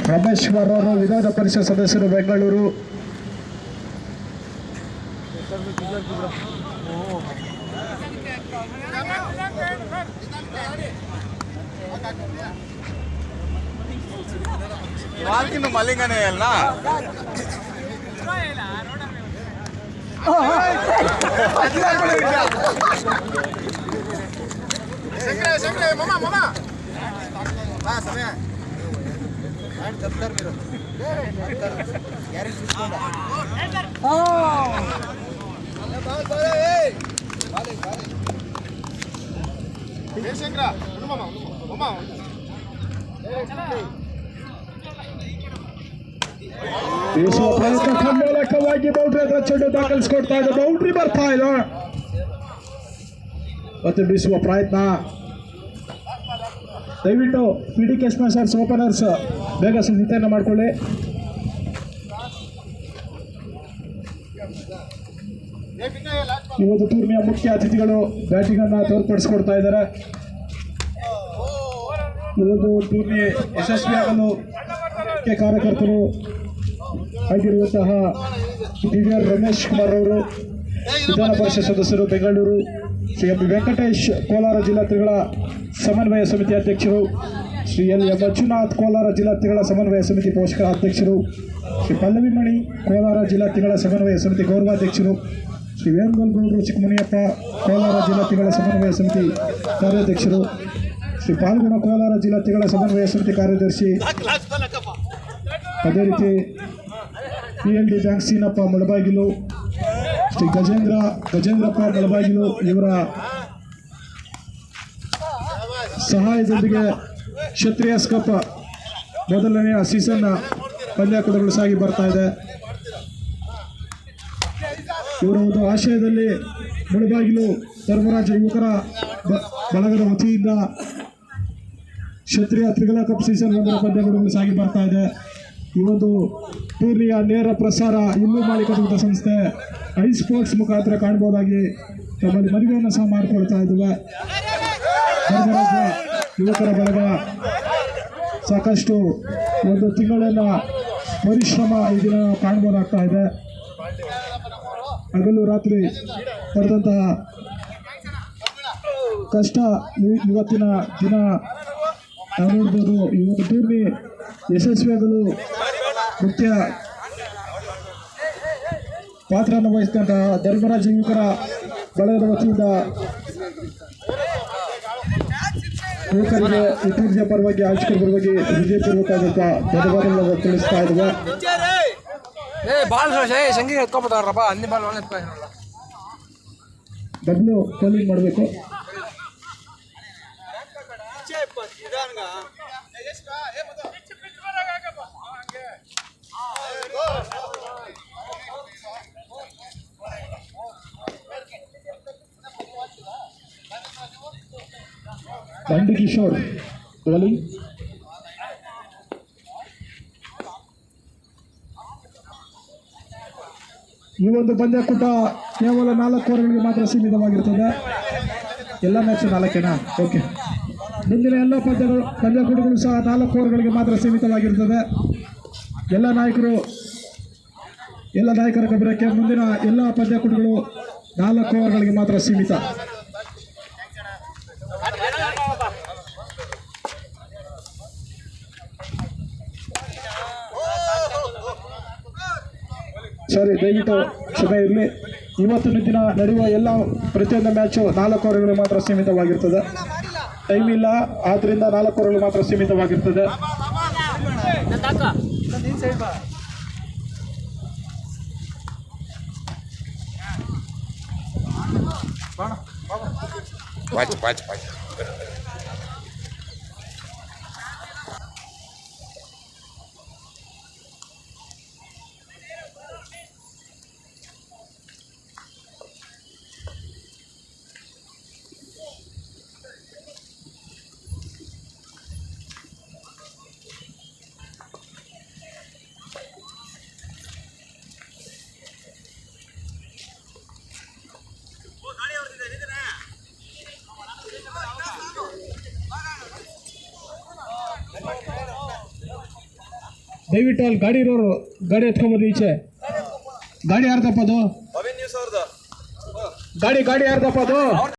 ರಮೇಶ್ ಕುಮಾರ್ ಅವರು ವಿಧಾನ ಪರಿಷತ್ ಸದಸ್ಯರು ಬೆಂಗಳೂರು. ಮಲ್ಲಿಂಗನೇ ಅಲ್ಲ ಮೂಲಕವಾಗಿ ಬೌಂಡ್ರಿ ಹತ್ರ ಚೆಂಡು ದಾಖಲಿಸಿಕೊಡ್ತಾ ಇದೆ. ಬೌಂಡ್ರಿ ಬರ್ತಾ ಇದೆ ಮತ್ತೆ ಬೀಸುವ ಪ್ರಯತ್ನ. ದಯವಿಟ್ಟು PDK ಸ್ಮಾಶರ್ಸ್ ಓಪನರ್ಸ್ ಬೇಗ ಸಿದ್ಧತೆಯನ್ನು ಮಾಡಿಕೊಳ್ಳಿ. ಇವತ್ತು ಟೂರ್ನಿಯ ಮುಖ್ಯ ಅತಿಥಿಗಳು ಬ್ಯಾಟಿಂಗ್ ಅನ್ನು ತೋರ್ಪಡಿಸಿಕೊಡ್ತಾ ಇದ್ದಾರೆ. ಇವತ್ತು ಟೂರ್ನಿ ಯಶಸ್ವಿಯಾಗಲು ಮುಖ್ಯ ಕಾರ್ಯಕರ್ತರು ಆಗಿರುವಂತಹ ದಿವ್ಯರ್ ರಮೇಶ್ ಕುಮಾರ್ ಅವರು, ವಿಧಾನ ಪರಿಷತ್ ಸದಸ್ಯರು ಬೆಂಗಳೂರು, ಶ್ರೀ ಎಂ ವೆಂಕಟೇಶ್ ಕೋಲಾರ ಜಿಲ್ಲಾಧಿಗಳ ಸಮನ್ವಯ ಸಮಿತಿ ಅಧ್ಯಕ್ಷರು, ಶ್ರೀ ಎಲ್ ಎಂ ಮಂಜುನಾಥ್ ಕೋಲಾರ ಜಿಲ್ಲಾಧಿಗಳ ಸಮನ್ವಯ ಸಮಿತಿ ಪೋಷಕ ಅಧ್ಯಕ್ಷರು, ಶ್ರೀ ಪಲ್ಲವಿ ಮಣಿ ಕೋಲಾರ ಜಿಲ್ಲಾಧಿಗಳ ಸಮನ್ವಯ ಸಮಿತಿ ಗೌರವಾಧ್ಯಕ್ಷರು, ಶ್ರೀ ವೇಣುಗೋಪಾಲ್ ಚಿಕ್ಕಮುನಿಯಪ್ಪ ಕೋಲಾರ ಜಿಲ್ಲಾಧಿಗಳ ಸಮನ್ವಯ ಸಮಿತಿ ಕಾರ್ಯಾಧ್ಯಕ್ಷರು, ಶ್ರೀ ಪಾಲ್ಗುಣ ಕೋಲಾರ ಜಿಲ್ಲಾಧಿಗಳ ಸಮನ್ವಯ ಸಮಿತಿ ಕಾರ್ಯದರ್ಶಿ, ಅದೇ ರೀತಿ PLD ಬ್ಯಾಂಕ್ ಸೀನಪ್ಪ ಮುಳಬಾಗಿಲು, ಶ್ರೀ ಗಜೇಂದ್ರಪ್ಪ ಮುಳಬಾಗಿಲು ಇವರ ಸಹಾಯದೊಂದಿಗೆ ಕ್ಷತ್ರಿಯಸ್ ಕಪ್ ಮೊದಲನೆಯ ಸೀಸನ್ ಪಂದ್ಯಾಕೂಟಗಳು ಸಾಗಿ ಬರ್ತಾ ಇದೆ. ಇವರ ಒಂದು ಆಶಯದಲ್ಲಿ ಮುಳಬಾಗಿಲು ಧರ್ಮರಾಜ ಯುವಕರ ಬಳಗದ ವತಿಯಿಂದ ಕ್ಷತ್ರಿಯ ತ್ರಿಗಳ ಕಪ್ ಸೀಸನ್ 1 ಪಂದ್ಯಾಕೂಟಗಳು ಸಾಗಿ ಬರ್ತಾ ಇದೆ. ಈ ಒಂದು ಟೂರ್ನಿಯ ನೇರ ಪ್ರಸಾರ ಇಲ್ಲೂ ಮಾಲೀಕತ್ವದ ಸಂಸ್ಥೆ ಐ ಸ್ಪೋರ್ಟ್ಸ್ ಮುಖಾಂತರ ಕಾಣಬಹುದಾಗಿ ತಮ್ಮಲ್ಲಿ ಮದುವೆಯನ್ನು ಸಹ ಮಾಡಿಕೊಳ್ತಾ ಇದ್ದೇವೆ. ಧರ್ಮರಾಜ ಯುವಕರ ಬಳಗ ಸಾಕಷ್ಟು ಒಂದು ತಿಂಗಳಿನ ಪರಿಶ್ರಮ ಈ ದಿನ ಕಾಣಬಹುದಾಗ್ತಾ ಇದೆ. ಹಗಲು ರಾತ್ರಿ ಪಡೆದಂತಹ ಕಷ್ಟ ಇವತ್ತಿನ ದಿನ ನಾವು ನೋಡ್ಬೋದು. ಈ ಒಂದು ಟೂರ್ನಿ ಯಶಸ್ವಿಯಾಗಲು ಮುಖ್ಯ ಪಾತ್ರವನ್ನು ವಹಿಸಿದಂತಹ ಧರ್ಮರಾಜ ಯುವಕರ ಬಳಗದ ವತಿಯಿಂದ ಯುವಕರಿಗೆ ಈ ಟೂರ್ನಿಯ ಪರವಾಗಿ ಆಯೋಜಕರ ಪರವಾಗಿ ವಿಜಯಪೂರ್ವಕ ಧನ್ಯವಾದಗಳನ್ನು ತಿಳಿಸ್ತಾ ಇದ್ದೇವೆ. ಡಬ್ಲ್ಯೂ ಬೌಲಿಂಗ್ ಮಾಡಬೇಕು. ಬಂಡಿ ಕಿಶೋರ್ ಬೌಲಿಂಗ್. ಈ ಒಂದು ಪಂದ್ಯಾಕೂಟ ಕೇವಲ 4 ಓವರ್ಗಳಿಗೆ ಮಾತ್ರ ಸೀಮಿತವಾಗಿರ್ತದೆ. ಎಲ್ಲ ಮ್ಯಾಚ್ 4 ಓಕೆ. ಮುಂದಿನ ಎಲ್ಲ ಪಂದ್ಯಾಕೂಟಗಳು ಸಹ 4 ಓವರ್ಗಳಿಗೆ ಮಾತ್ರ ಸೀಮಿತವಾಗಿರ್ತದೆ. ಎಲ್ಲ ನಾಯಕರ ಗಮನಕ್ಕೆ ಮುಂದಿನ ಎಲ್ಲ ಪಂದ್ಯಾಕೂಟಗಳು 4 ಓವರ್ಗಳಿಗೆ ಮಾತ್ರ ಸೀಮಿತ. ಸರಿ, ದಯವಿಟ್ಟು ಕ್ಷಮೆ ಇರಲಿ. ಇವತ್ತಿನ ದಿನ ನಡೆಯುವ ಎಲ್ಲ ಪ್ರತಿಯೊಂದು ಮ್ಯಾಚು 4 ಓವರ್ಗಳು ಮಾತ್ರ ಸೀಮಿತವಾಗಿರ್ತದೆ. ಟೈಮ್ ಇಲ್ಲ, ಆದ್ದರಿಂದ 4 ಓವರ್ಗಳು ಮಾತ್ರ ಸೀಮಿತವಾಗಿರ್ತದೆ. ದಯವಿಟ್ಟು ಅಲ್ಲಿ ಗಾಡಿ ಇರೋರು ಗಾಡಿ ಎತ್ಕೊಂಬೋದು ಈಚೆ. ಗಾಡಿ ಯಾರ್ದಪ್ಪ ಅದು? ಗಾಡಿ ಯಾರ್ದಪ್ಪ ಅದು?